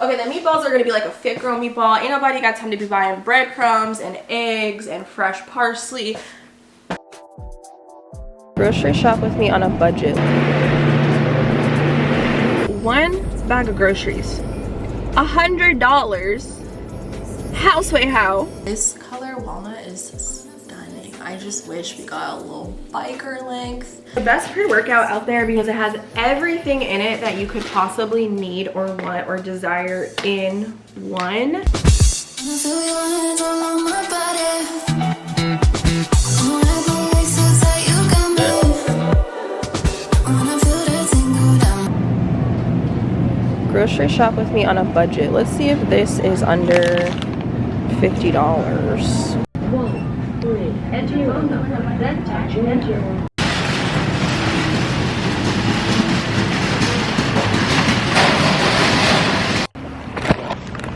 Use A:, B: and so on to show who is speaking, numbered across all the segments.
A: Okay, the meatballs are gonna be like a fit girl meatball. Ain't nobody got time to be buying breadcrumbs and eggs and fresh parsley. Grocery shop with me on a budget. One bag of groceries, $100. Houseway how? This color walnut is stunning. I just wish we got a little biker length. The best pre-workout out there because it has everything in it that you could possibly need or want or desire in one. Grocery shop with me on a budget. Let's see if this is under $50.
B: 1, 3, enter your phone number, then touch enter.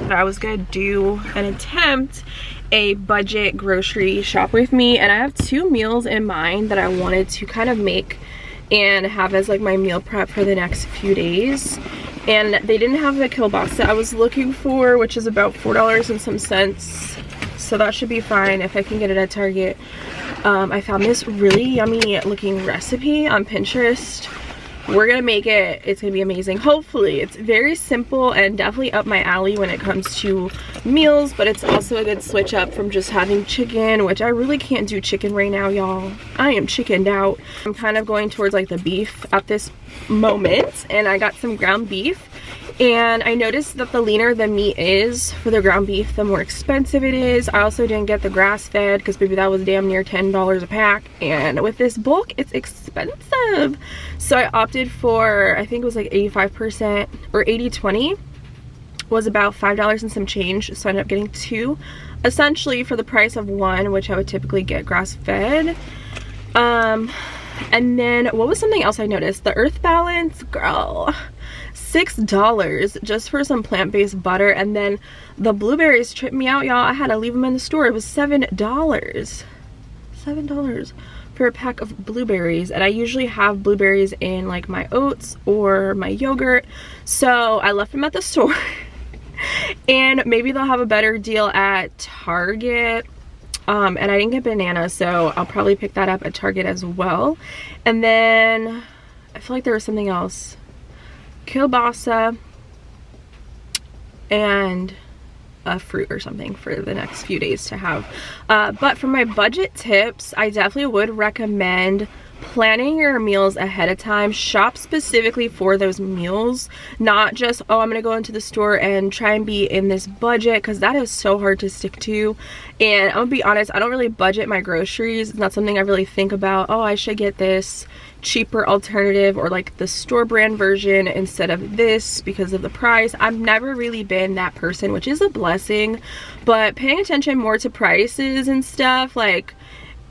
A: I was gonna do an attempt a budget grocery shop with me, and I have 2 meals in mind that I wanted to kind of make and have as like my meal prep for the next few days. And they didn't have the kielbasa I was looking for, which is about $4 and some cents. So that should be fine if I can get it at Target. I found this really yummy looking recipe on Pinterest. We're gonna make it. It's gonna be amazing. Hopefully. It's very simple and definitely up my alley when it comes to meals, but it's also a good switch up from just having chicken, which I really can't do chicken right now, y'all. I am chickened out. I'm kind of going towards like the beef at this moment, and I got some ground beef. And I noticed that the leaner the meat is for the ground beef, the more expensive it is. I also didn't get the grass-fed because maybe that was damn near $10 a pack. And with this bulk, it's expensive. So I opted for, I think it was like 85% or 80-20 was about $5 and some change. So I ended up getting 2 essentially for the price of 1, which I would typically get grass-fed. And then what was something else I noticed? The Earth Balance, girl. $6 just for some plant-based butter. And then the blueberries tripped me out, y'all. I had to leave them in the store. It was $7. $7 for a pack of blueberries. And I usually have blueberries in like my oats or my yogurt. So I left them at the store. And maybe they'll have a better deal at Target. And I didn't get bananas, so I'll probably pick that up at Target as well. And then I feel like there was something else. Kielbasa and a fruit or something for the next few days to have. But for my budget tips, I definitely would recommend planning your meals ahead of time. Shop specifically for those meals, not just, oh, I'm gonna go into the store and try and be in this budget, because that is so hard to stick to. And I'm gonna be honest, I don't really budget my groceries. It's not something I really think about, oh, I should get this cheaper alternative or like the store brand version instead of this because of the price. I've never really been that person, which is a blessing, but paying attention more to prices and stuff, like,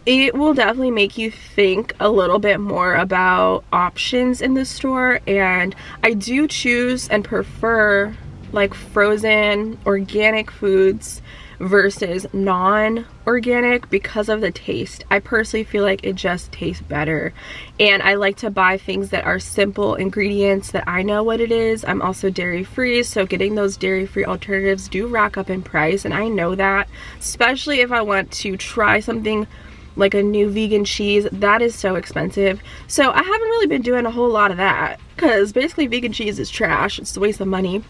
A: it will definitely make you think a little bit more about options in the store. And I do choose and prefer like frozen organic foods versus non-organic because of the taste. I personally feel like it just tastes better, and I like to buy things that are simple ingredients that I know what it is. I'm also dairy free, so getting those dairy free alternatives do rack up in price, and I know that, especially if I want to try something like a new vegan cheese, that is so expensive. So I haven't really been doing a whole lot of that because basically vegan cheese is trash. It's a waste of money.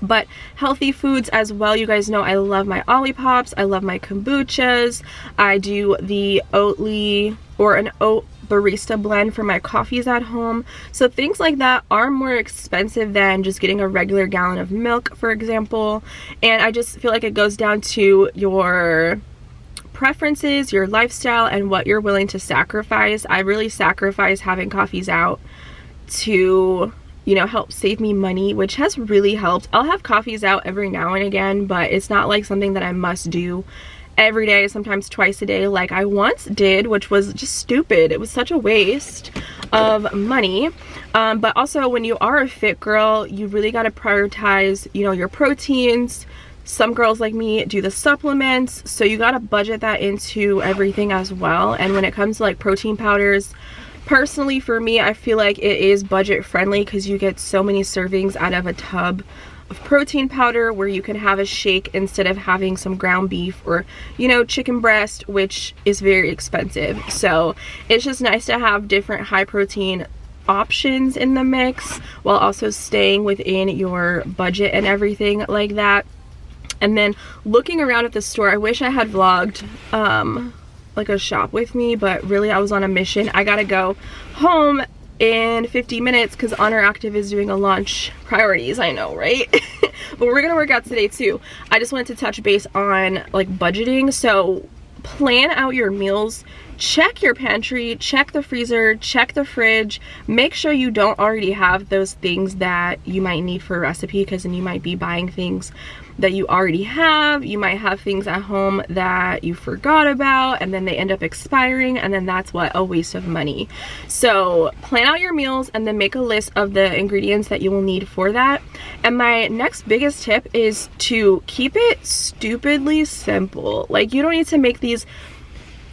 A: But healthy foods as well. You guys know I love my Olippops. I love my kombuchas. I do the Oatly or an oat barista blend for my coffees at home. So things like that are more expensive than just getting a regular gallon of milk, for example. And I just feel like it goes down to your preferences, your lifestyle, and what you're willing to sacrifice. I really sacrifice having coffees out to, you know, help save me money, which has really helped. I'll have coffees out every now and again, but it's not like something that I must do every day, sometimes twice a day like I once did, which was just stupid. It was such a waste of money. But also when you are a fit girl, you really got to prioritize, you know, your proteins. Some girls like me do the supplements, so you got to budget that into everything as well. And when it comes to like protein powders, personally for me, I feel like it is budget friendly because you get so many servings out of a tub of protein powder where you can have a shake instead of having some ground beef or, you know, chicken breast, which is very expensive. So it's just nice to have different high protein options in the mix while also staying within your budget and everything like that. And then looking around at the store, I wish I had vlogged like a shop with me, but really I was on a mission. I gotta go home in 50 minutes because Honor Active is doing a launch priorities. I know, right? But we're gonna work out today too. I just wanted to touch base on like budgeting. So plan out your meals, check your pantry, check the freezer, check the fridge, make sure you don't already have those things that you might need for a recipe, because then you might be buying things that you already have. You might have things at home that you forgot about and then they end up expiring, and then that's what, a waste of money. So plan out your meals and then make a list of the ingredients that you will need for that. And my next biggest tip is to keep it stupidly simple. Like, you don't need to make these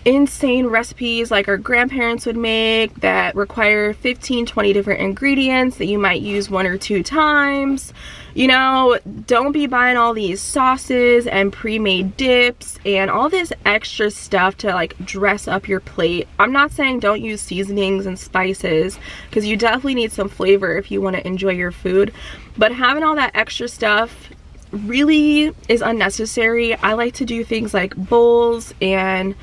A: insane recipes like our grandparents would make that require 15-20 different ingredients that you might use 1 or 2 times. You know, don't be buying all these sauces and pre-made dips and all this extra stuff to like dress up your plate. I'm not saying don't use seasonings and spices, because you definitely need some flavor if you want to enjoy your food, but having all that extra stuff really is unnecessary. I like to do things like bowls and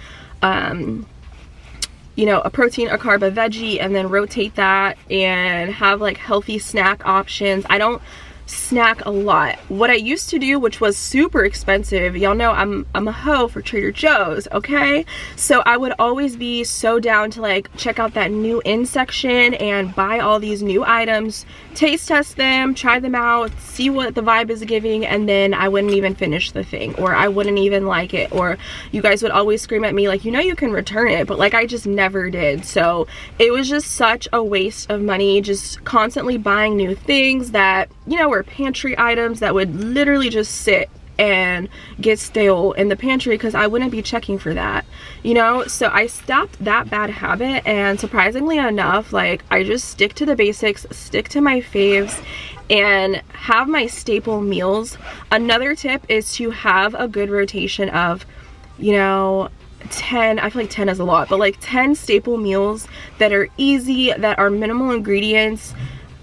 A: you know, a protein, a carb, a veggie, and then rotate that and have like healthy snack options. I don't snack a lot. What I used to do, which was super expensive, y'all know I'm a hoe for Trader Joe's, okay? So I would always be so down to like check out that new in section and buy all these new items, taste test them, try them out, see what the vibe is giving, and then I wouldn't even finish the thing, or I wouldn't even like it, or you guys would always scream at me like, you know, you can return it, but like I just never did. So it was just such a waste of money, just constantly buying new things that, you know, were pantry items that would literally just sit and get stale in the pantry because I wouldn't be checking for that, you know? So I stopped that bad habit, and surprisingly enough, like I just stick to the basics, stick to my faves, and have my staple meals. Another tip is to have a good rotation of, you know, 10, I feel like 10 is a lot, but like 10 staple meals that are easy, that are minimal ingredients,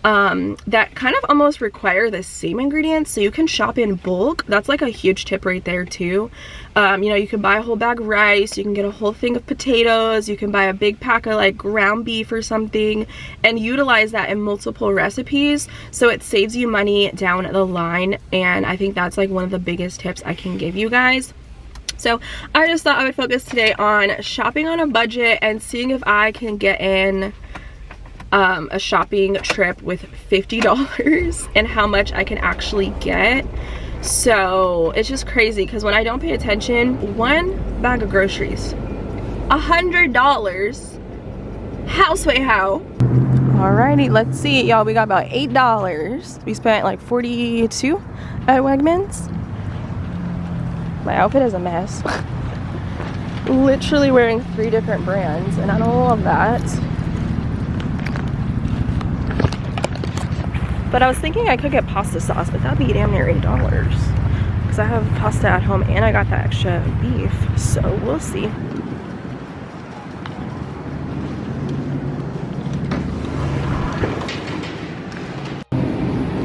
A: that kind of almost require the same ingredients, so you can shop in bulk. That's like a huge tip right there too. You know, you can buy a whole bag of rice, you can get a whole thing of potatoes, you can buy a big pack of like ground beef or something and utilize that in multiple recipes, so it saves you money down the line. And I think that's like one of the biggest tips I can give you guys. So I just thought I would focus today on shopping on a budget and seeing if I can get in a shopping trip with $50 and how much I can actually get. So it's just crazy because when I don't pay attention, one bag of groceries, $100. Houseway how? Alrighty, let's see, y'all. We got about $8. We spent like $42 at Wegmans. My outfit is a mess. Literally wearing 3 different brands, and I don't love that. But I was thinking I could get pasta sauce, but that'd be damn near $8 because I have pasta at home and I got that extra beef, so we'll see.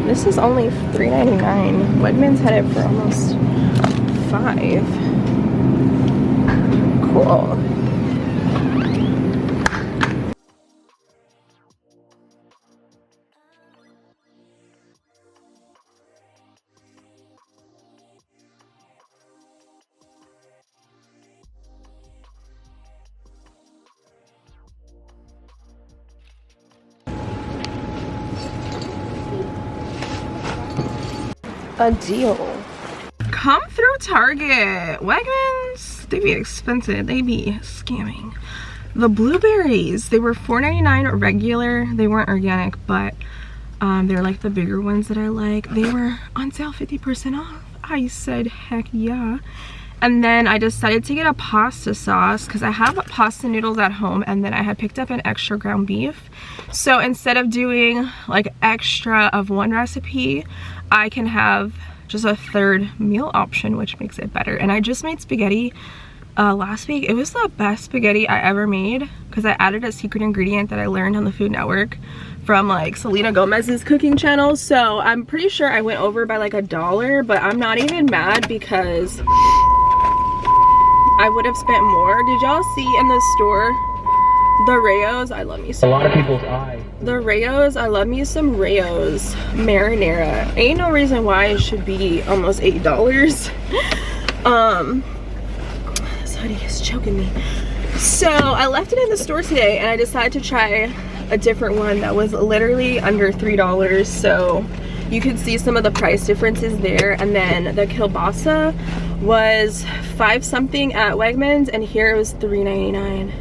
A: This is only $3.99. Wegmans had it for almost $5. Cool. A deal. Come through Target. Wegmans, they be expensive. They be scamming. The blueberries, they were $4.99 regular. They weren't organic, but they're like the bigger ones that I like. They were on sale 50% off. I said heck yeah. And then I decided to get a pasta sauce because I have pasta noodles at home, and then I had picked up an extra ground beef. So instead of doing like extra of one recipe, I can have just a third meal option, which makes it better. And I just made spaghetti last week. It was the best spaghetti I ever made because I added a secret ingredient that I learned on the Food Network from like Selena Gomez's cooking channel. So I'm pretty sure I went over by like $1, but I'm not even mad because I would have spent more. Did y'all see in the store the Rayos? I love me some.
C: A lot of people's eye.
A: The Rayos, I love me some Rayos marinara. Ain't no reason why it should be almost $8. This hoodie is choking me. So I left it in the store today and I decided to try a different one that was literally under $3. So you could see some of the price differences there. And then the kielbasa was $5 something at Wegmans and here it was $3.99.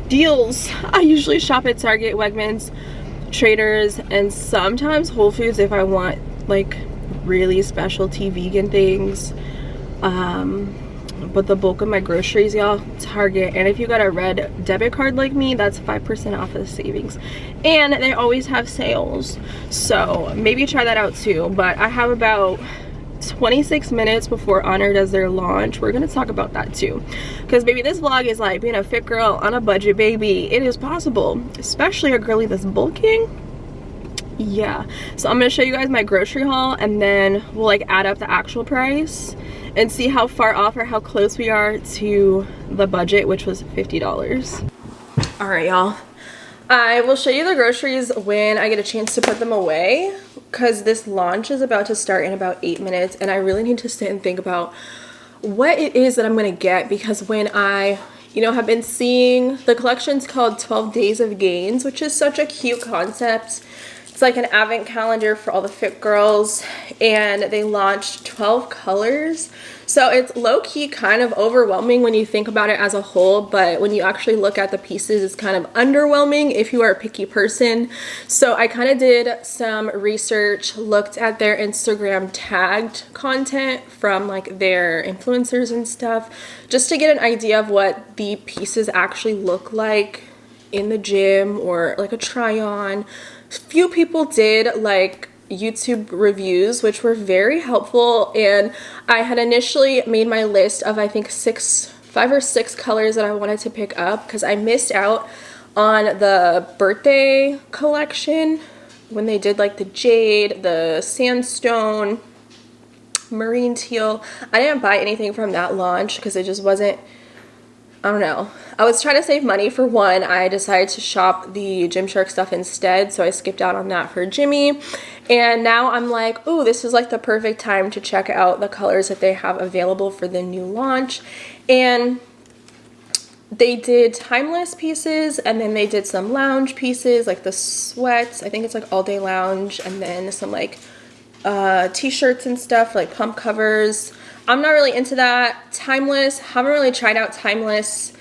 A: Deals. I usually shop at Target, Wegmans, Traders, and sometimes Whole Foods if I want like really specialty vegan things. But the bulk of my groceries, y'all, Target. And if you got a red debit card like me, that's 5% off of the savings. And they always have sales. So maybe try that out too. But I have about 26 minutes before Oner does their launch. We're gonna talk about that too, because baby, this vlog is like being a fit girl on a budget, baby. It is possible, especially a girly that's bulking. Yeah, so I'm gonna show you guys my grocery haul and then we'll like add up the actual price and see how far off or how close we are to the budget, which was $50. All right, y'all, I will show you the groceries when I get a chance to put them away, because this launch is about to start in about 8 minutes and I really need to sit and think about what it is that I'm gonna get, because when I, have been seeing the collection's called 12 Days of Gains, which is such a cute concept. It's like an advent calendar for all the fit girls, and they launched 12 colors. So it's low-key kind of overwhelming when you think about it as a whole, but when you actually look at the pieces, it's kind of underwhelming if you are a picky person. So I kind of did some research, looked at their Instagram tagged content from like their influencers and stuff, just to get an idea of what the pieces actually look like in the gym or like a try-on. Few people did like YouTube reviews, which were very helpful, and I had initially made my list of I think 5 or 6 colors that I wanted to pick up because I missed out on the birthday collection when they did like the jade, the sandstone, marine teal. I didn't buy anything from that launch because it just wasn't, I don't know. I was trying to save money for one. I decided to shop the Gymshark stuff instead, so I skipped out on that for Jimmy. And now I'm like, ooh, this is like the perfect time to check out the colors that they have available for the new launch. And they did timeless pieces, and then they did some lounge pieces, like the sweats. I think it's like all day lounge, and then some like t-shirts and stuff, like pump covers. I'm not really into that. Timeless, haven't really tried out timeless,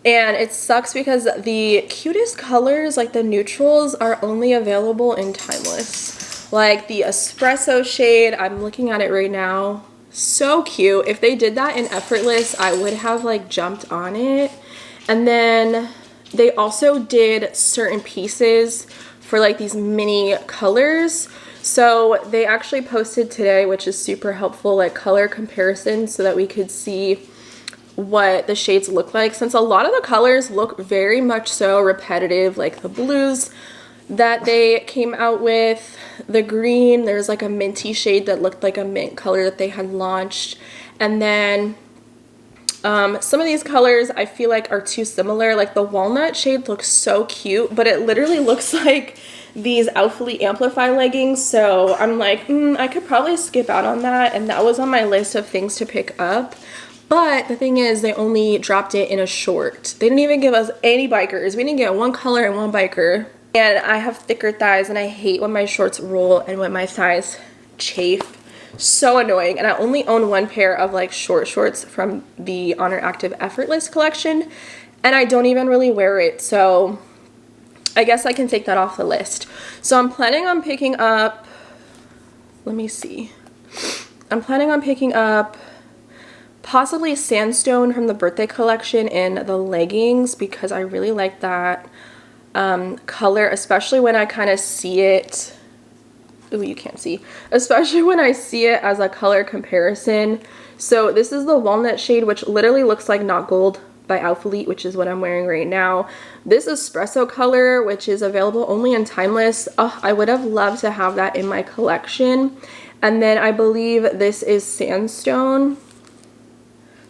A: and it sucks because the cutest colors, like the neutrals, are only available in timeless. Like the espresso shade, I'm looking at it right now, so cute. If they did that in effortless, I would have like jumped on it. And then they also did certain pieces for like these mini colors. So they actually posted today, which is super helpful, like color comparisons so that we could see what the shades look like, since a lot of the colors look very much so repetitive, like the blues that they came out with, the green, there's like a minty shade that looked like a mint color that they had launched, and then some of these colors I feel like are too similar. Like the walnut shade looks so cute, but it literally looks like these Outfully Amplify leggings, so I'm like, I could probably skip out on that, and that was on my list of things to pick up. But the thing is, they only dropped it in a short. They didn't even give us any bikers. We didn't get one color and one biker. And I have thicker thighs, and I hate when my shorts roll and when my thighs chafe. So annoying. And I only own one pair of like short shorts from the Oner Active Effortless collection, and I don't even really wear it, so I guess I can take that off the list. So I'm planning on picking up, let me see. I'm planning on picking up possibly sandstone from the birthday collection in the leggings, because I really like that color, especially when I kind of see it Ooh, you can't see, especially when I see it as a color comparison. So this is the walnut shade, which literally looks like Not Gold by Alphalete, which is what I'm wearing right now. This espresso color, which is available only in Timeless. Oh, I would have loved to have that in my collection. And then I believe this is Sandstone.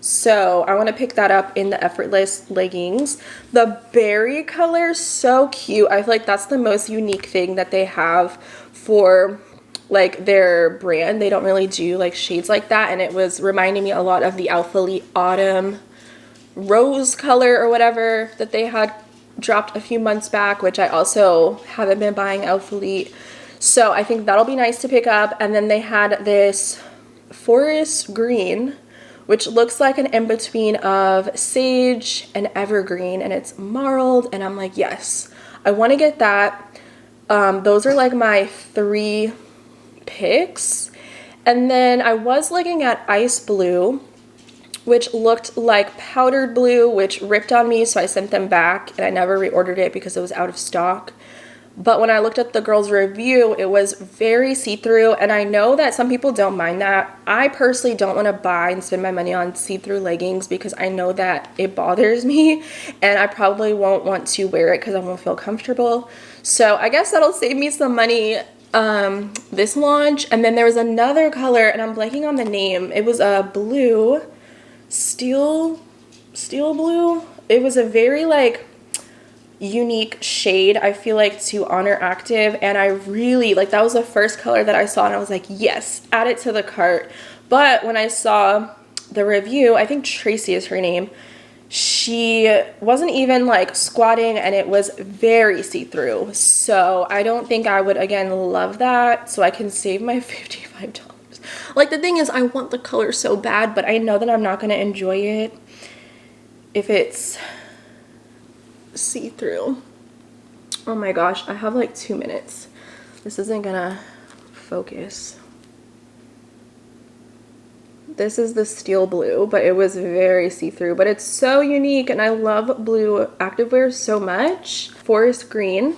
A: So I want to pick that up in the Effortless leggings. The berry color, so cute. I feel like that's the most unique thing that they have for like their brand. They don't really do like shades like that, and it was reminding me a lot of the Alphalete Autumn Rose color or whatever that they had dropped a few months back, which I also haven't been buying Alphalete. So I think that'll be nice to pick up. And then they had this forest green, which looks like an in-between of sage and evergreen, and it's marled, and I'm like, yes, I want to get that. Those are like my 3 picks. And then I was looking at ice blue, which looked like powdered blue, which ripped on me, so I sent them back, and I never reordered it because it was out of stock. But when I looked at the girl's review, it was very see-through, and I know that some people don't mind that. I personally don't want to buy and spend my money on see-through leggings because I know that it bothers me, and I probably won't want to wear it because I won't feel comfortable. So I guess that'll save me some money this launch. And then there was another color, and I'm blanking on the name. It was a blue, steel blue. It was a very like unique shade, I feel like, to Honor Active, and I really like that was the first color that I saw, and I was like, yes, add it to the cart. But when I saw the review, I think Tracy is her name, she wasn't even like squatting, and it was very see-through, so I don't think I would again love that. So I can save my $55. Like, the thing is, I want the color so bad, but I know that I'm not going to enjoy it if it's see-through. Oh my gosh, I have like 2 minutes. This isn't gonna focus. This is the steel blue, but it was very see-through, but it's so unique, and I love blue activewear so much. Forest green,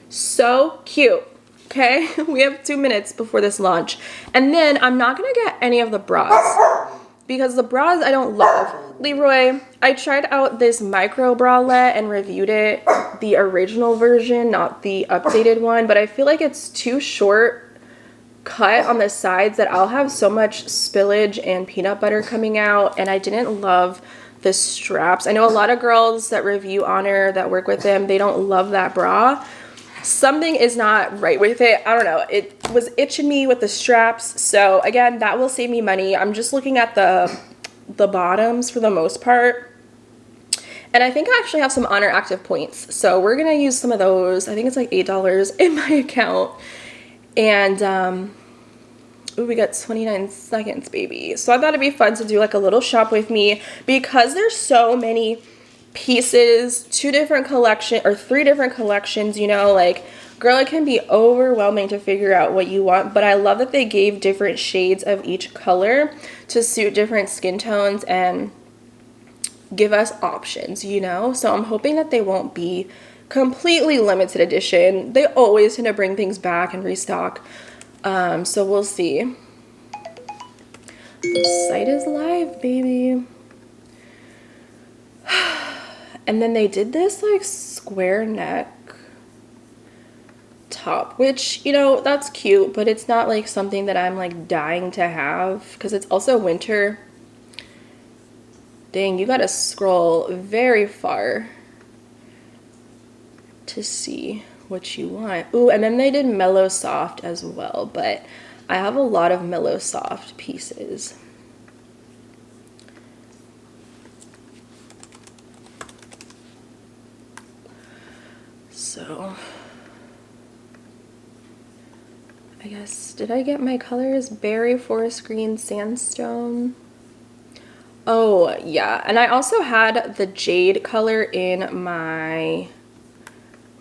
A: so cute. Okay, we have 2 minutes before this launch. And then I'm not gonna get any of the bras because the bras I don't love. Leroy, I tried out this micro bralette and reviewed it, the original version, not the updated one, but I feel like it's too short cut on the sides that I'll have so much spillage and peanut butter coming out, and I didn't love the straps. I know a lot of girls that review Honor that work with them, they don't love that bra. Something is not right with it. I don't know. It was itching me with the straps. So again, that will save me money. I'm just looking at the bottoms for the most part. And I think I actually have some Honor Active points. So we're going to use some of those. I think it's like $8 in my account. And ooh, we got 29 seconds, baby. So I thought it'd be fun to do like a little shop with me because there's so many pieces, 2 different collections or 3 different collections, you know, like, girl, it can be overwhelming to figure out what you want, but I love that they gave different shades of each color to suit different skin tones and give us options, you know. So I'm hoping that they won't be completely limited edition. They always tend to bring things back and restock, so we'll see. The site is live, baby. And then they did this like square neck top, which, you know, that's cute, but it's not like something that I'm like dying to have because it's also winter. Dang, you gotta scroll very far to see what you want. Ooh, and then they did Mellow Soft as well, but I have a lot of Mellow Soft pieces. So I guess, did I get my colors? Berry, Forest Green, Sandstone. Oh yeah, and I also had the jade color in my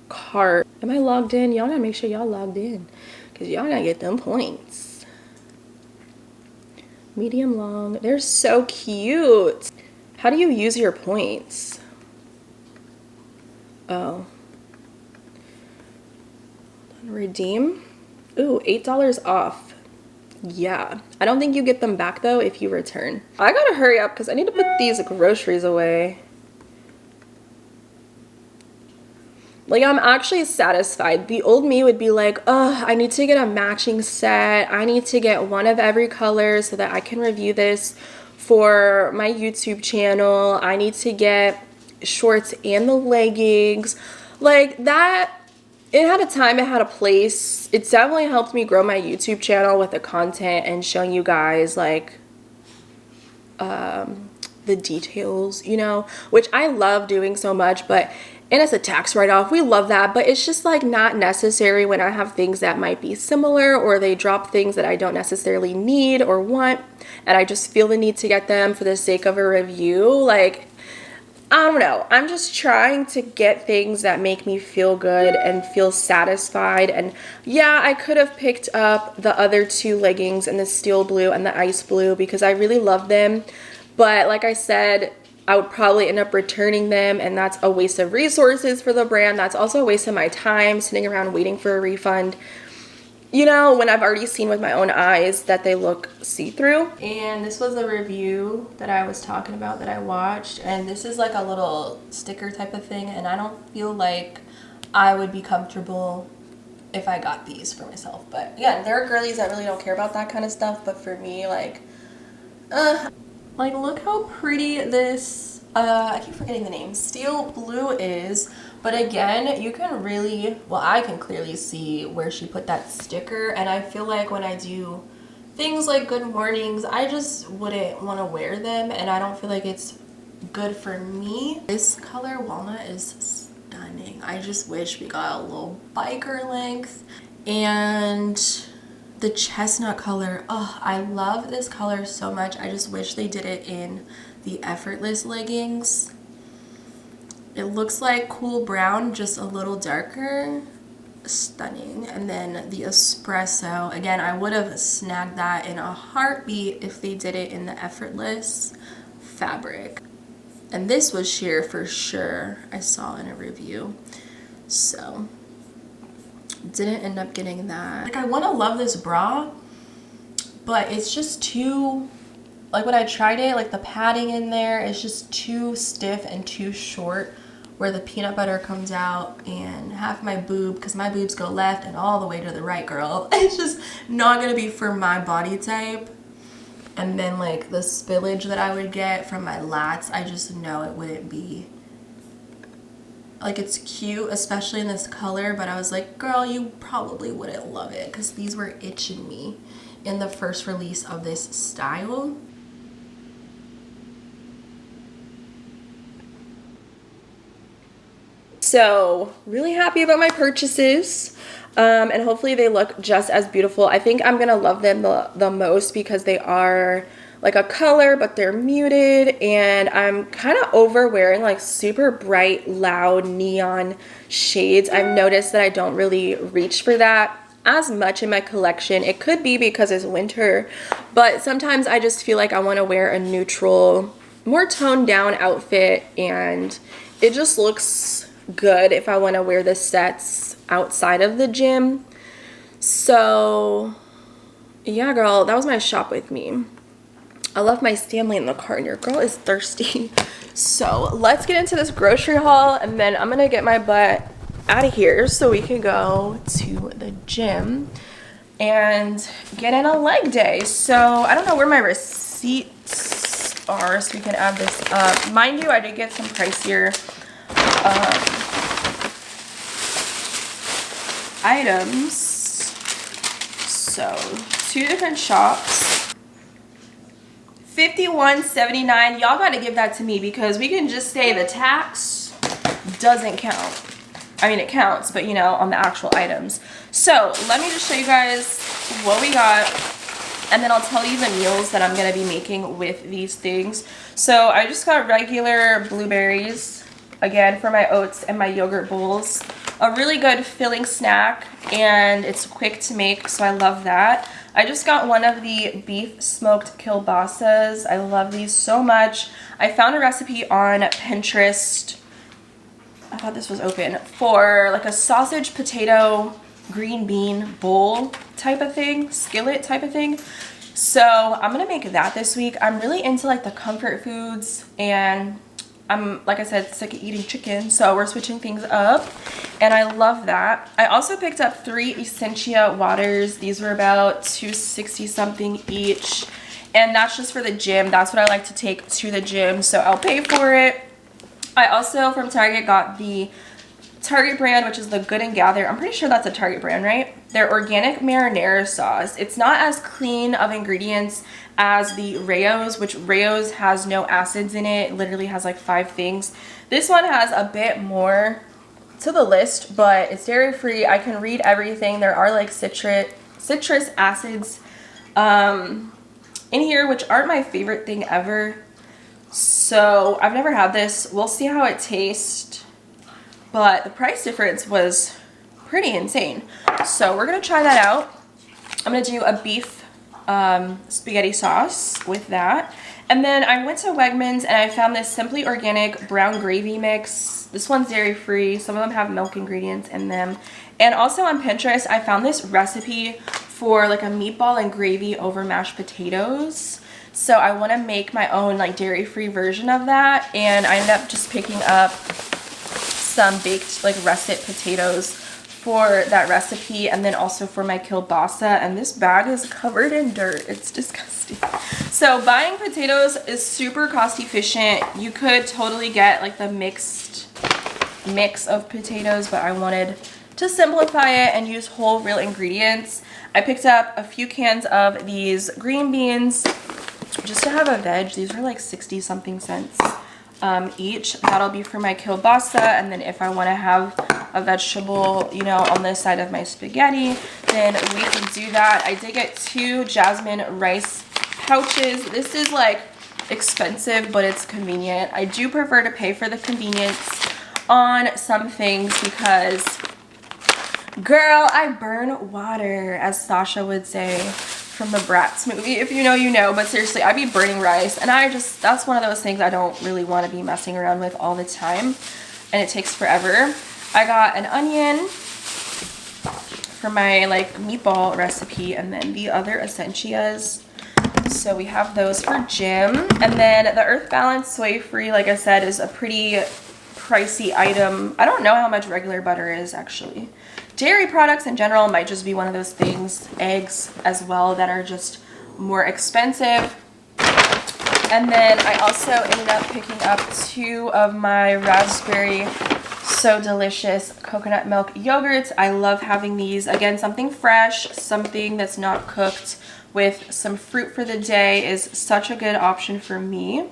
A: cart. Am I logged in? Y'all gotta make sure y'all logged in because y'all gotta get them points. Medium long, they're so cute. How do you use your points? Oh, redeem. Ooh, $8 off. Yeah, I don't think you get them back though if you return. I gotta hurry up because I need to put these groceries away. Like, I'm actually satisfied. The old me would be like, oh, I need to get a matching set. I need to get one of every color so that I can review this for my YouTube channel. I need to get shorts and the leggings. Like, that, it had a time, it had a place. It definitely helped me grow my YouTube channel with the content and showing you guys, like, the details, you know, which I love doing so much, but and it's a tax write-off, we love that, but it's just like not necessary when I have things that might be similar, or they drop things that I don't necessarily need or want and I just feel the need to get them for the sake of a review. Like, I don't know, I'm just trying to get things that make me feel good and feel satisfied. And yeah, I could have picked up the other two leggings in the steel blue and the ice blue because I really love them, but like I said, I would probably end up returning them, and that's a waste of resources for the brand. That's also a waste of my time sitting around waiting for a refund, you know, when I've already seen with my own eyes that they look see-through. And this was a review that I was talking about that I watched, and this is like a little sticker type of thing, and I don't feel like I would be comfortable if I got these for myself. But again, there are girlies that really don't care about that kind of stuff, but for me, like look how pretty this, I keep forgetting the name, steel blue is. But again, you can really, well, I can clearly see where she put that sticker. And I feel like when I do things like good mornings, I just wouldn't want to wear them. And I don't feel like it's good for me. This color walnut is stunning. I just wish we got a little biker length. And the chestnut color, oh, I love this color so much. I just wish they did it in the effortless leggings. It looks like cool brown, just a little darker. Stunning. And then the espresso, again, I would have snagged that in a heartbeat if they did it in the effortless fabric. And this was sheer for sure, I saw in a review. So didn't end up getting that. Like, I want to love this bra, but it's just too, like, when I tried it, like the padding in there is just too stiff and too short where the peanut butter comes out, and half my boob, because my boobs go left and all the way to the right, girl. It's just not gonna be for my body type. And then like the spillage that I would get from my lats, I just know it wouldn't be. Like, it's cute, especially in this color, but I was like, girl, you probably wouldn't love it, because these were itching me in the first release of this style. So, really happy about my purchases, and hopefully they look just as beautiful. I think I'm gonna love them the most because they are like a color, but they're muted, and I'm kind of over wearing like super bright, loud neon shades. I've noticed that I don't really reach for that as much in my collection. It could be because it's winter, but sometimes I just feel like I want to wear a neutral, more toned down outfit, and it just looks good if I want to wear the sets outside of the gym. So yeah, girl, that was my shop with me. I left my Stanley in the car and your girl is thirsty. So let's get into this grocery haul, and then I'm gonna get my butt out of here so we can go to the gym and get in a leg day. So I don't know where my receipts are so we can add this up. Mind you, I did get some pricier items. So 2 different shops. $51.79. Y'all gotta give that to me, because we can just say the tax doesn't count. I mean, it counts, but you know, on the actual items. So let me just show you guys what we got, and then I'll tell you the meals that I'm gonna be making with these things. So I just got regular blueberries, again, for my oats and my yogurt bowls. A really good filling snack, and it's quick to make, so I love that. I just got one of the beef smoked kielbasas. I love these so much. I found a recipe on Pinterest, I thought this was open, for like a sausage potato green bean bowl type of thing, skillet type of thing. So I'm gonna make that this week. I'm really into like the comfort foods, and I'm, like I said, sick of eating chicken, so we're switching things up, and I love that. I also picked up 3 Essentia waters. These were about $2.60 something each, and that's just for the gym. That's what I like to take to the gym, so I'll pay for it. I also, from Target, got the Target brand, which is the Good and Gather. I'm pretty sure that's a Target brand, right? Their organic marinara sauce. It's not as clean of ingredients as the Rayo's, which Rayo's has no acids in it. It literally has like 5 things. This one has a bit more to the list, but it's dairy free. I can read everything. There are like citrus acids in here, which aren't my favorite thing ever. So I've never had this. We'll see how it tastes. But the price difference was pretty insane. So we're gonna try that out. I'm gonna do a beef spaghetti sauce with that. And then I went to Wegmans and I found this Simply Organic brown gravy mix. This one's dairy free. Some of them have milk ingredients in them. And also on Pinterest, I found this recipe for like a meatball and gravy over mashed potatoes. So I wanna make my own like dairy free version of that. And I ended up just picking up some baked like russet potatoes for that recipe, and then also for my kielbasa, and this bag is covered in dirt. It's disgusting. So buying potatoes is super cost efficient. You could totally get like the mixed mix of potatoes, but I wanted to simplify it and use whole real ingredients. I picked up a few cans of these green beans just to have a veg. These are like 60 something cents each. That'll be for my kielbasa, and then if I want to have a vegetable, you know, on this side of my spaghetti, then we can do that. I did get 2 jasmine rice pouches. This is like expensive, but it's convenient. I do prefer to pay for the convenience on some things because, girl, I burn water, as Sasha would say from the Bratz movie. If you know, you know. But seriously, I be burning rice, and that's one of those things I don't really want to be messing around with all the time, and it takes forever. I got an onion for my like meatball recipe, and then the other Essentias. So we have those for gym. And then the Earth Balance Soy Free, like I said, is a pretty pricey item. I don't know how much regular butter is actually. Dairy products in general might just be one of those things, eggs as well, that are just more expensive. And then I also ended up picking up 2 of my raspberry So Delicious coconut milk yogurts. I love having these. Again, something fresh, something that's not cooked with some fruit for the day is such a good option for me.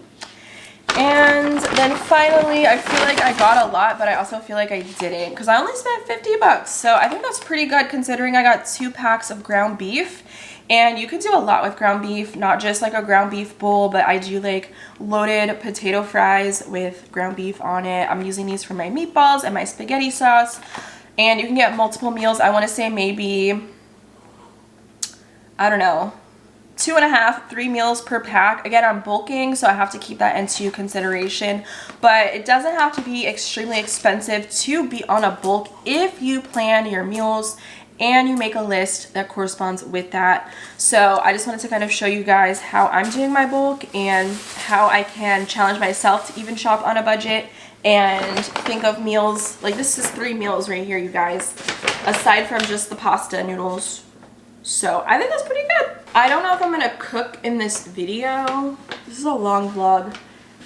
A: And then finally, I feel like I got a lot, but I also feel like I didn't, because I only spent 50 bucks. So I think that's pretty good considering I got 2 packs of ground beef. And you could do a lot with ground beef, not just like a ground beef bowl, but I do like loaded potato fries with ground beef on it. I'm using these for my meatballs and my spaghetti sauce. And you can get multiple meals. I want to say maybe, I don't know, 2.5, 3 meals per pack. Again, I'm bulking, so I have to keep that into consideration. But it doesn't have to be extremely expensive to be on a bulk if you plan your meals and you make a list that corresponds with that. So I just wanted to kind of show you guys how I'm doing my bulk and how I can challenge myself to even shop on a budget and think of meals. Like, this is 3 meals right here, you guys, aside from just the pasta noodles. So I think that's pretty good. I don't know if I'm gonna cook in this video. This is a long vlog,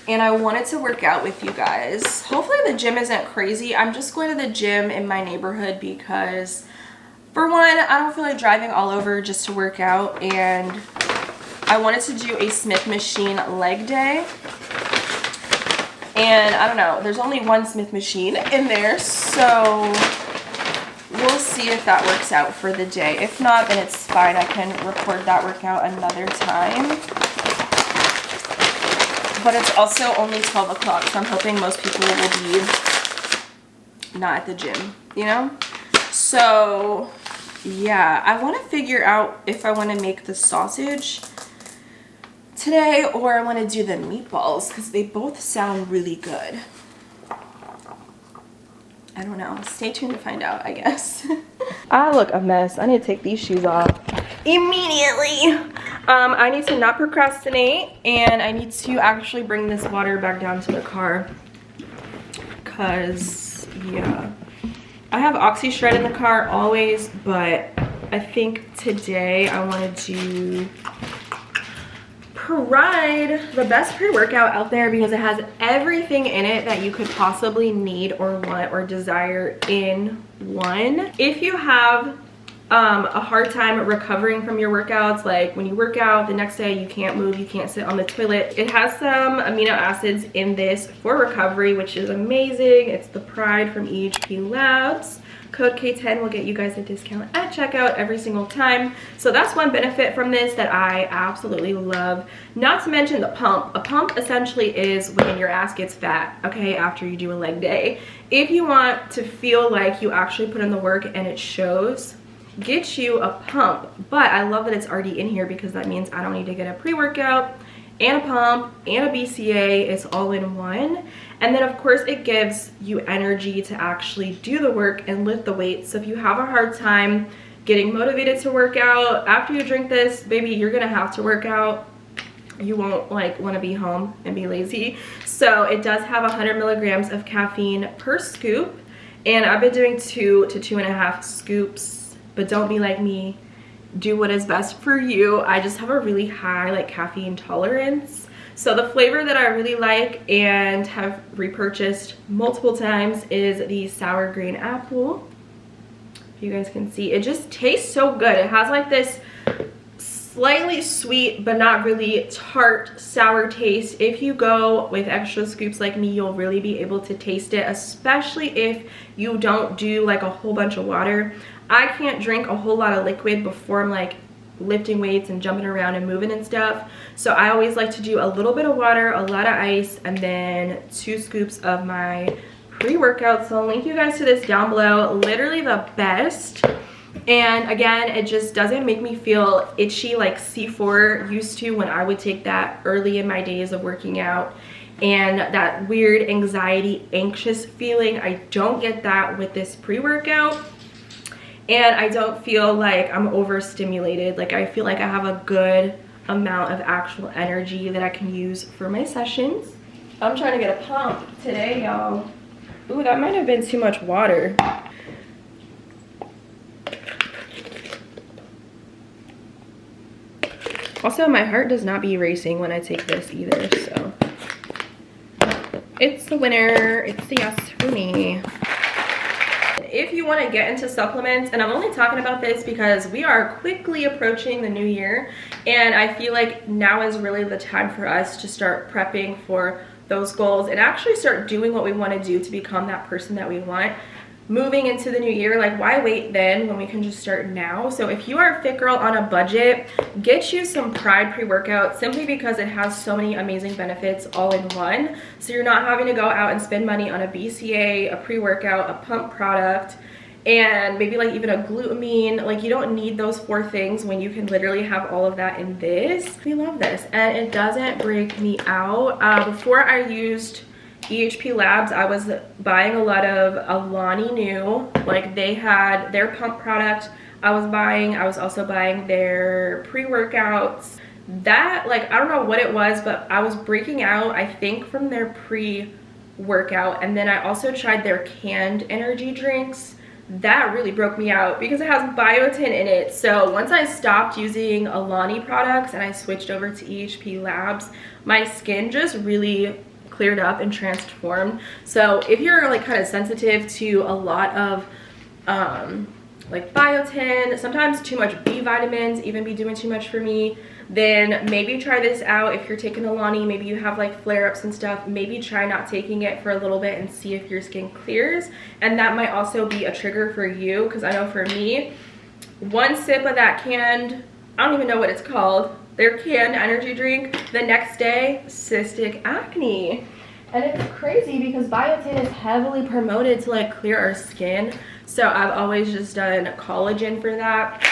A: and I wanted to work out with you guys. Hopefully the gym isn't crazy. I'm just going to the gym in my neighborhood because, for one, I don't feel like driving all over just to work out, and I wanted to do a Smith machine leg day. And I don't know, there's only one Smith machine in there, so we'll see if that works out for the day. If not, then it's fine. I can record that workout another time. But it's also only 12 o'clock, so I'm hoping most people will be not at the gym, you know? So, yeah, I want to figure out if I want to make the sausage today or I want to do the meatballs, because they both sound really good. I don't know. Stay tuned to find out, I guess. I look a mess. I need to take these shoes off immediately. I need to not procrastinate, and I need to actually bring this water back down to the car. Cause yeah, I have Oxy Shred in the car always, but I think today I wanted to provide the best pre-workout out there because it has everything in it that you could possibly need or want or desire in one. If you have a hard time recovering from your workouts, like when you work out the next day you can't move, you can't sit on the toilet, it has some amino acids in this for recovery, which is amazing. It's the Pride from EHP Labs. Code K10 will get you guys a discount at checkout every single time. So that's one benefit from this that I absolutely love. Not to mention the pump. A pump essentially is when your ass gets fat, okay, after you do a leg day. If you want to feel like you actually put in the work and it shows, get you a pump. But I love that it's already in here because that means I don't need to get a pre-workout and a pump and a BCA. It's all in one. And then of course it gives you energy to actually do the work and lift the weights. So if you have a hard time getting motivated to work out, after you drink this, baby, you're gonna have to work out. You won't like want to be home and be lazy. So it does have 100 milligrams of caffeine per scoop, and I've been doing 2 to 2.5 scoops, but don't be like me. Do what is best for you. I just have a really high like caffeine tolerance. So the flavor that I really like and have repurchased multiple times is the sour green apple. If you guys can see, it just tastes so good. It has like this slightly sweet but not really tart sour taste. If you go with extra scoops like me, you'll really be able to taste it, especially if you don't do like a whole bunch of water. I can't drink a whole lot of liquid before I'm like lifting weights and jumping around and moving and stuff. So I always like to do a little bit of water, a lot of ice, and then 2 scoops of my pre-workout. So I'll link you guys to this down below. Literally the best. And again, it just doesn't make me feel itchy like C4 used to when I would take that early in my days of working out. And that weird anxiety, anxious feeling, I don't get that with this pre-workout. And I don't feel like I'm overstimulated. Like I feel like I have a good amount of actual energy that I can use for my sessions. I'm trying to get a pump today, y'all. Ooh, that might have been too much water. Also, my heart does not be racing when I take this either, so. It's the winner. It's the yes for me. If you want to get into supplements, and I'm only talking about this because we are quickly approaching the new year, and I feel like now is really the time for us to start prepping for those goals and actually start doing what we want to do to become that person that we want. Moving into the new year, like why wait then when we can just start now? So if you are a fit girl on a budget, get you some Pride pre-workout simply because it has so many amazing benefits all in one. So you're not having to go out and spend money on a BCA, a pre-workout, a pump product, and maybe like even a glutamine. Like you don't need those 4 things when you can literally have all of that in this. We love this, and it doesn't break me out. Before I used EHP Labs, I was buying a lot of Alani Nu. Like they had their pump product I was also buying their pre-workouts. That, like, I don't know what it was, but I was breaking out, I think, from their pre-workout. And then I also tried their canned energy drinks. That really broke me out because it has biotin in it. So once I stopped using Alani products and I switched over to EHP Labs, my skin just really cleared up and transformed. So if you're like kind of sensitive to a lot of like biotin, sometimes too much B vitamins even be doing too much for me, then maybe try this out. If you're taking Alani, maybe you have like flare-ups and stuff, maybe try not taking it for a little bit and see if your skin clears. And that might also be a trigger for you, because I know for me, 1 sip of that canned, I don't even know what it's called, their canned energy drink, the next day, cystic acne. And it's crazy because biotin is heavily promoted to like clear our skin. So I've always just done collagen for that.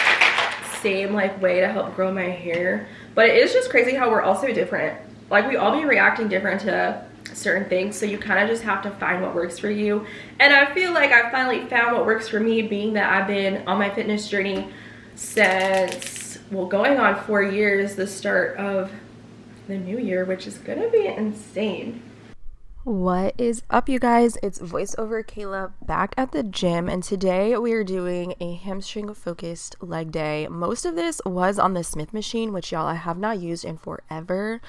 A: Same like way to help grow my hair. But it is just crazy how we're all so different. Like we all be reacting different to certain things. So you kind of just have to find what works for you. And I feel like I finally found what works for me, being that I've been on my fitness journey since, well, going on 4 years, the start of the new year, which is gonna be insane. What is up, you guys? It's voiceover Kayla back at the gym, and today we are doing a hamstring focused leg day. Most of this was on the Smith machine, which y'all I have not used in forever.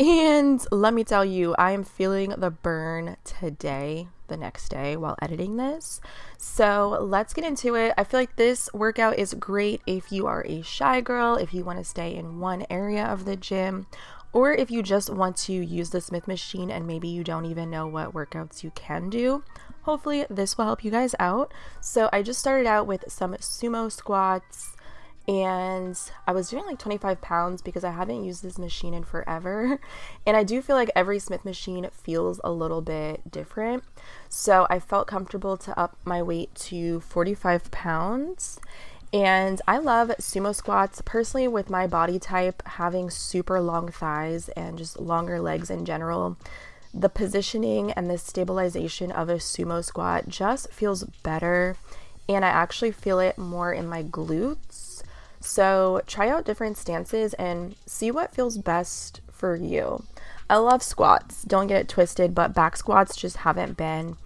A: And let me tell you, I am feeling the burn today, the next day, while editing this. So let's get into it. I feel like this workout is great if you are a shy girl, if you want to stay in one area of the gym, or if you just want to use the Smith machine and maybe you don't even know what workouts you can do. Hopefully this will help you guys out. So I just started out with some sumo squats, and I was doing like 25 pounds because I haven't used this machine in forever. And I do feel like every Smith machine feels a little bit different. So I felt comfortable to up my weight to 45 pounds. And I love sumo squats. Personally, with my body type, having super long thighs and just longer legs in general, the positioning and the stabilization of a sumo squat just feels better, and I actually feel it more in my glutes. So try out different stances and see what feels best for you. I love squats, don't get it twisted, but back squats just haven't been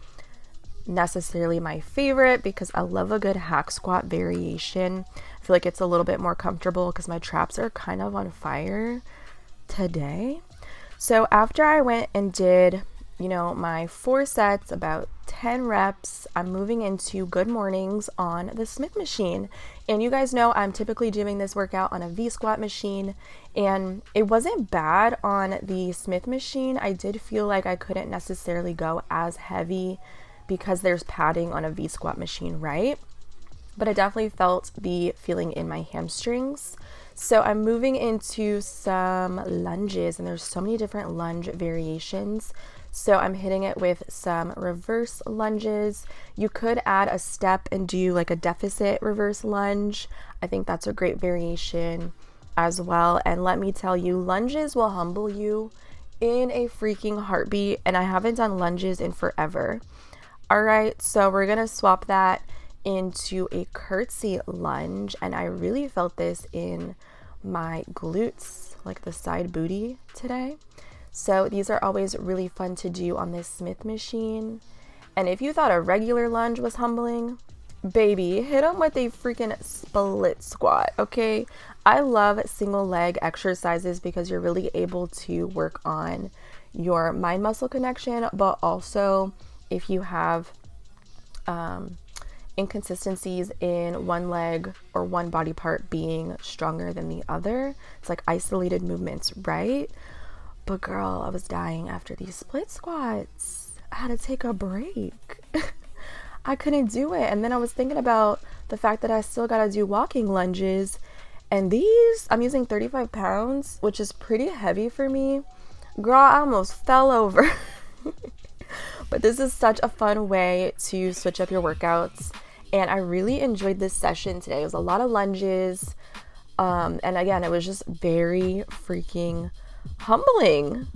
A: necessarily my favorite because I love a good hack squat variation. I feel like it's a little bit more comfortable because my traps are kind of on fire today. So after I went and did, my 4 sets, about 10 reps, I'm moving into good mornings on the Smith machine. And you guys know I'm typically doing this workout on a V squat machine, and it wasn't bad on the Smith machine. I did feel like I couldn't necessarily go as heavy because there's padding on a V squat machine, right? But I definitely felt the feeling in my hamstrings. So I'm moving into some lunges, and there's so many different lunge variations. So I'm hitting it with some reverse lunges. You could add a step and do like a deficit reverse lunge. I think that's a great variation as well. And let me tell you, lunges will humble you in a freaking heartbeat, and I haven't done lunges in forever. All right, so we're gonna swap that into a curtsy lunge, and I really felt this in my glutes, like the side booty today. So these are always really fun to do on this Smith machine. And if you thought a regular lunge was humbling, baby, hit them with a freaking split squat, okay? I love single leg exercises because you're really able to work on your mind muscle connection, but also if you have inconsistencies in one leg or one body part being stronger than the other, it's like isolated movements, right? But girl, I was dying after these split squats. I had to take a break. I couldn't do it. And then I was thinking about the fact that I still gotta do walking lunges, and these, I'm using 35 pounds, which is pretty heavy for me. Girl, I almost fell over. But this is such a fun way to switch up your workouts, and I really enjoyed this session today. It was a lot of lunges, and again, it was just very freaking humbling.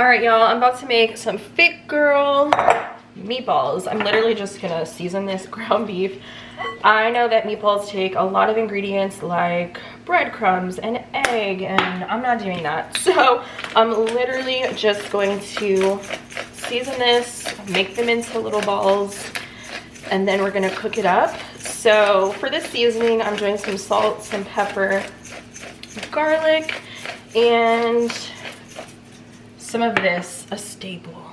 A: All right, y'all, I'm about to make some Fit Girl meatballs. I'm literally just gonna season this ground beef. I know that meatballs take a lot of ingredients like breadcrumbs and egg, and I'm not doing that. So I'm literally just going to season this, make them into little balls, and then we're gonna cook it up. So for this seasoning, I'm doing some salt, some pepper, garlic, and some of this, a staple,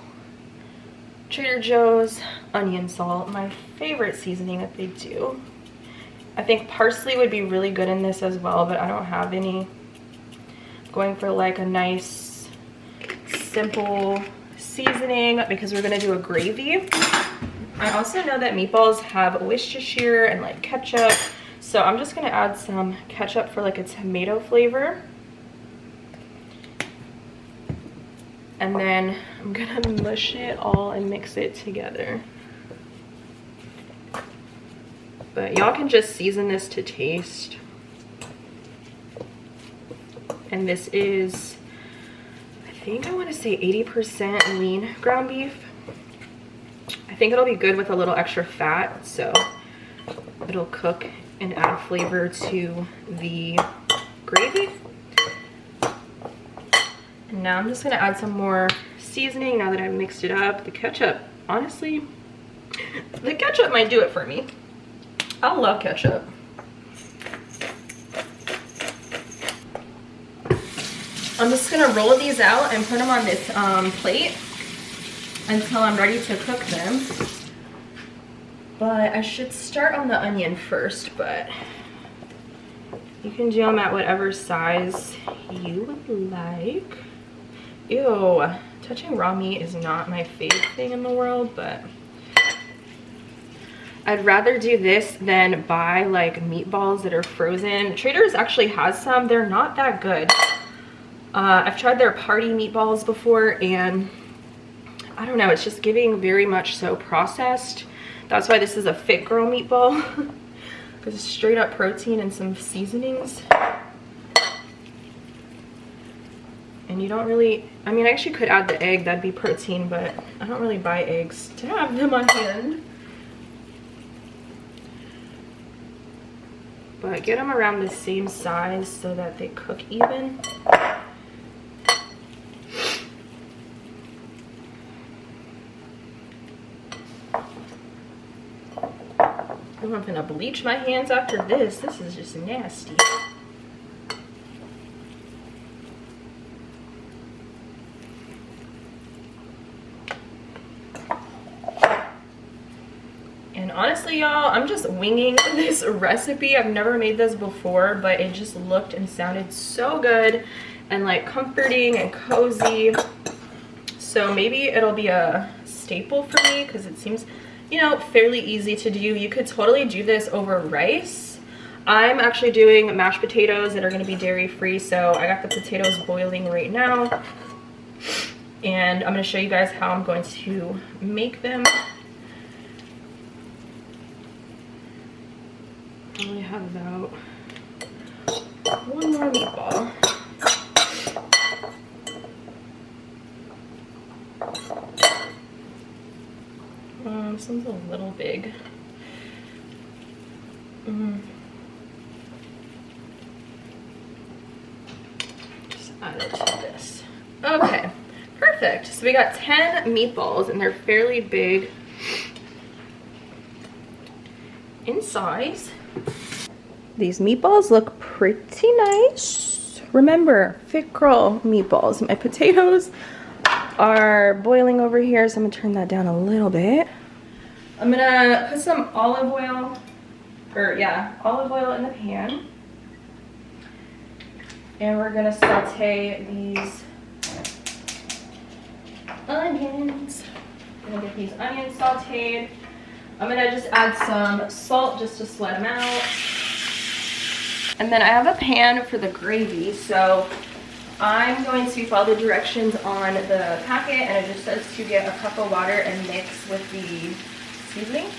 A: Trader Joe's onion salt, my favorite seasoning that they do. I think parsley would be really good in this as well, but I don't have any. Going for like a nice, simple seasoning because we're gonna do a gravy. I also know that meatballs have Worcestershire and like ketchup, so I'm just gonna add some ketchup for like a tomato flavor. And then I'm gonna mush it all and mix it together. But y'all can just season this to taste. And this is, I think I wanna say 80% lean ground beef. I think it'll be good with a little extra fat, so it'll cook and add flavor to the gravy. And now I'm just gonna add some more seasoning now that I've mixed it up. The ketchup, honestly, the ketchup might do it for me. I love ketchup. I'm just gonna roll these out and put them on this plate until I'm ready to cook them. But I should start on the onion first, but you can do them at whatever size you would like. Ew, touching raw meat is not my favorite thing in the world, but I'd rather do this than buy like meatballs that are frozen. Trader's actually has some. They're not that good. I've tried their party meatballs before, and I don't know, it's just giving very much so processed. That's why this is a Fit Girl meatball, because it's straight up protein and some seasonings. And you don't really, I mean, I actually could add the egg, that'd be protein, but I don't really buy eggs to have them on hand. But get them around the same size so that they cook even. I'm not gonna bleach my hands after this. This is just nasty. And honestly, y'all, I'm just winging this recipe. I've never made this before, but it just looked and sounded so good and like comforting and cozy. So maybe it'll be a staple for me because it seems, you know, fairly easy to do. You could totally do this over rice. I'm actually doing mashed potatoes that are going to be dairy free, so I got the potatoes boiling right now. And I'm going to show you guys how I'm going to make them. I only have about one more meatball. This one's a little big. Just add it to this. Okay, perfect. So we got 10 meatballs, and they're fairly big in size. These meatballs look pretty nice. Remember, Fit Girl meatballs. My potatoes are boiling over here, so I'm gonna turn that down a little bit. I'm gonna put some olive oil in the pan. And we're gonna saute these onions. I'm gonna get these onions sauteed. I'm gonna just add some salt just to sweat them out. And then I have a pan for the gravy, so I'm going to follow the directions on the packet, and it just says to get a cup of water and mix with the seasoning.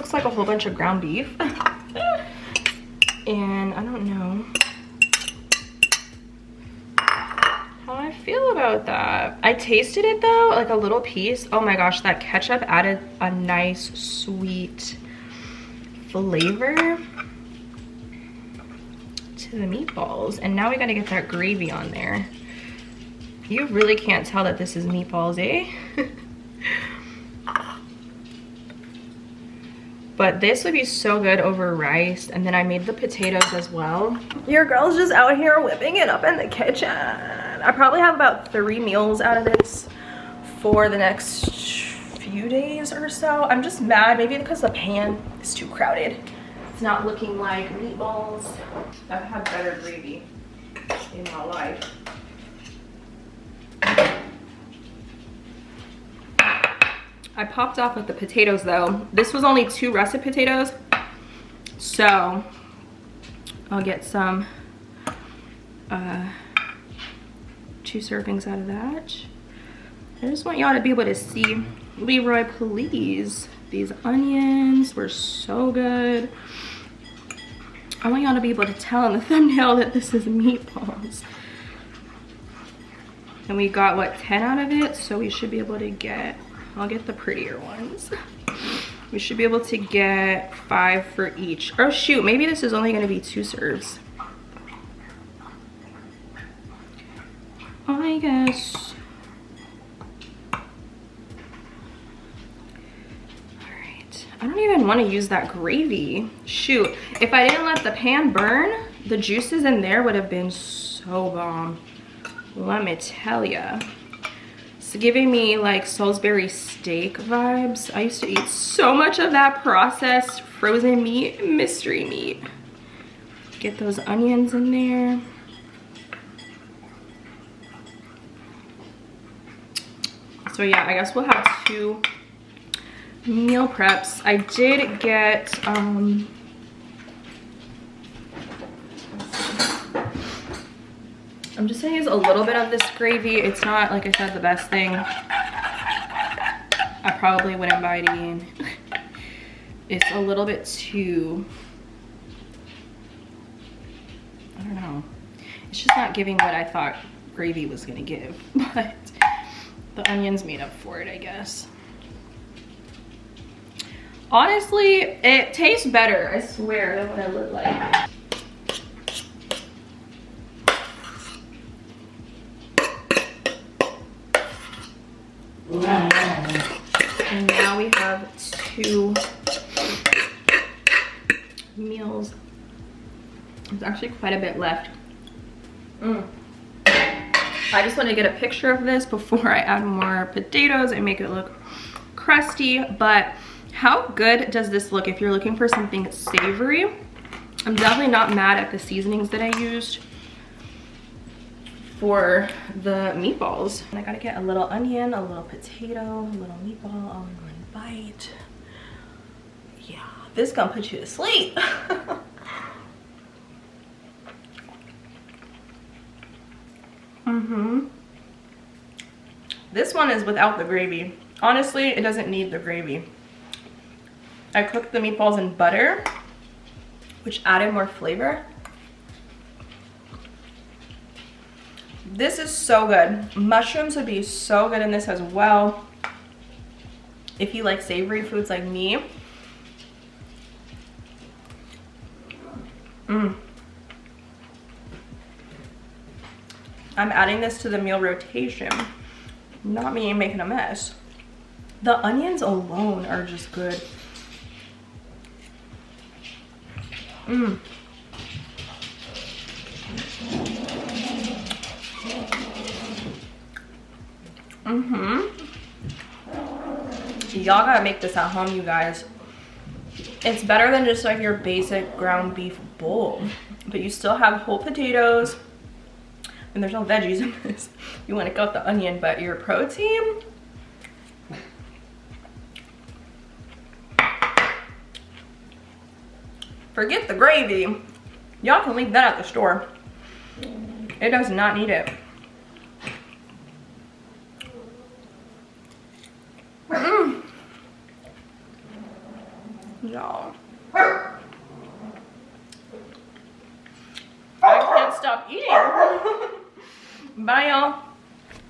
A: looks like a whole bunch of ground beef. And I don't know how I feel about that. I tasted it though, like a little piece. Oh my gosh, that ketchup added a nice sweet flavor to the meatballs. And now we gotta get that gravy on there. You really can't tell that this is meatballs, eh? But this would be so good over rice. And then I made the potatoes as well. Your girl's just out here whipping it up in the kitchen. I probably have about 3 meals out of this for the next few days or so. I'm just mad, maybe because the pan is too crowded. It's not looking like meatballs. I've had better gravy in my life. I popped off with the potatoes though. This was only 2 russet potatoes, so I'll get some 2 servings out of that. I just want y'all to be able to see. Leroy, please, these onions were so good. I want y'all to be able to tell in the thumbnail that this is meatballs. And we got what, 10 out of it, so we should be able to get, I'll get the prettier ones. We should be able to get 5 for each. Oh shoot, maybe this is only gonna be 2 serves. I guess. Alright, I don't even want to use that gravy. Shoot, if I didn't let the pan burn, the juices in there would have been so bomb. Let me tell ya. It's giving me like Salisbury steak vibes. I used to eat so much of that processed frozen meat, mystery meat. Get those onions in there. So yeah, I guess we'll have 2 meal preps. I did get I'm just gonna use a little bit of this gravy. It's not, like I said, the best thing. I probably wouldn't buy it again. It's a little bit too, I don't know. It's just not giving what I thought gravy was gonna give, but the onions made up for it, I guess. Honestly, it tastes better, I swear, than what it looked like. And now we have 2 meals. There's actually quite a bit left. I just want to get a picture of this before I add more potatoes and make it look crusty. But how good does this look if you're looking for something savory? I'm definitely not mad at the seasonings that I used for the meatballs. And I gotta get a little onion, a little potato, a little meatball all in one bite. Yeah, this is gonna put you to sleep. This one is without the gravy. Honestly, it doesn't need the gravy. I cooked the meatballs in butter, which added more flavor. This is so good. Mushrooms would be so good in this as well. If you like savory foods like me. I'm adding this to the meal rotation. Not me making a mess. The onions alone are just good. Y'all gotta make this at home, you guys. It's better than just like your basic ground beef bowl, but you still have whole potatoes and there's no veggies in this. You want to cut the onion, but your protein, forget the gravy. Y'all can leave that at the store. It does not need it. y'all. I can't stop eating. Bye, y'all.